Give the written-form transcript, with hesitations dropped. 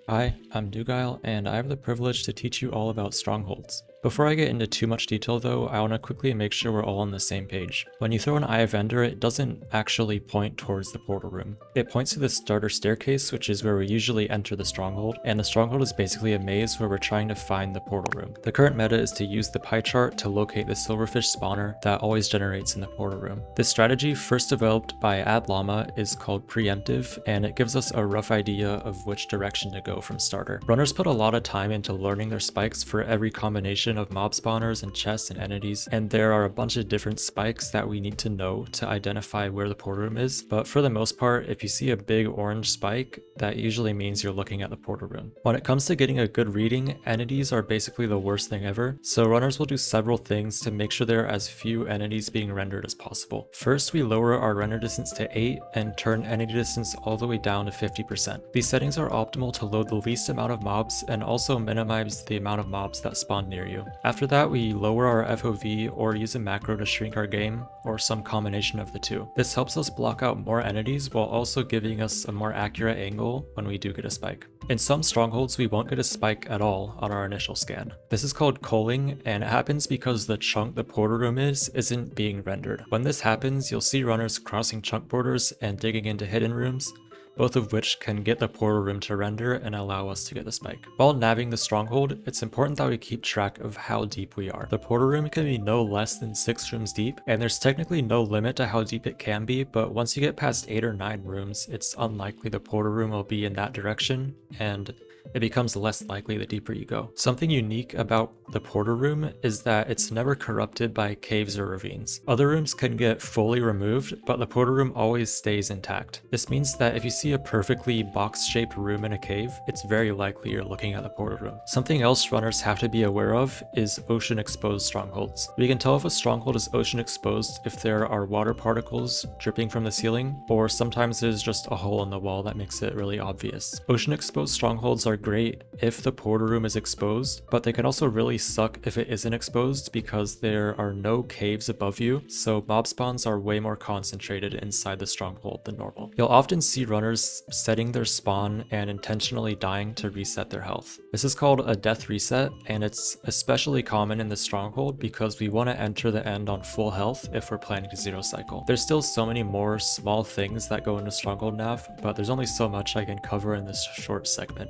Hi, I'm Doogile, and I have the privilege to teach you all about strongholds. Before I get into too much detail though, I want to quickly make sure we're all on the same page. When you throw an Eye of Ender, it doesn't actually point towards the portal room. It points to the starter staircase, which is where we usually enter the stronghold, and the stronghold is basically a maze where we're trying to find the portal room. The current meta is to use the pie chart to locate the silverfish spawner that always generates in the portal room. This strategy, first developed by AdLlama, is called Preemptive, and it gives us a rough idea of which direction to go from starter. Runners put a lot of time into learning their spikes for every combination of mob spawners and chests and entities, and there are a bunch of different spikes that we need to know to identify where the portal room is, but for the most part, if you see a big orange spike, that usually means you're looking at the portal room. When it comes to getting a good reading, entities are basically the worst thing ever, so runners will do several things to make sure there are as few entities being rendered as possible. First, we lower our render distance to 8 and turn entity distance all the way down to 50%. These settings are optimal to load the least amount of mobs and also minimize the amount of mobs that spawn near you. After that, we lower our FOV or use a macro to shrink our game, or some combination of the two. This helps us block out more entities while also giving us a more accurate angle when we do get a spike. In some strongholds, we won't get a spike at all on our initial scan. This is called culling, and it happens because the chunk the portal room isn't being rendered. When this happens, you'll see runners crossing chunk borders and digging into hidden rooms, both of which can get the portal room to render and allow us to get the spike. While naviging the stronghold, it's important that we keep track of how deep we are. The portal room can be no less than 6 rooms deep, and there's technically no limit to how deep it can be, but once you get past 8 or 9 rooms, it's unlikely the portal room will be in that direction, and it becomes less likely the deeper you go. Something unique about the portal room is that it's never corrupted by caves or ravines. Other rooms can get fully removed, but the portal room always stays intact. This means that if you see a perfectly box-shaped room in a cave, it's very likely you're looking at the portal room. Something else runners have to be aware of is ocean exposed strongholds. We can tell if a stronghold is ocean exposed if there are water particles dripping from the ceiling, or sometimes there's just a hole in the wall that makes it really obvious. Ocean exposed strongholds are great if the portal room is exposed, but they can also really suck if it isn't exposed because there are no caves above you, so mob spawns are way more concentrated inside the stronghold than normal. You'll often see runners setting their spawn and intentionally dying to reset their health. This is called a death reset, and it's especially common in the stronghold because we want to enter the end on full health if we're planning to zero cycle. There's still so many more small things that go into stronghold nav, but there's only so much I can cover in this short segment.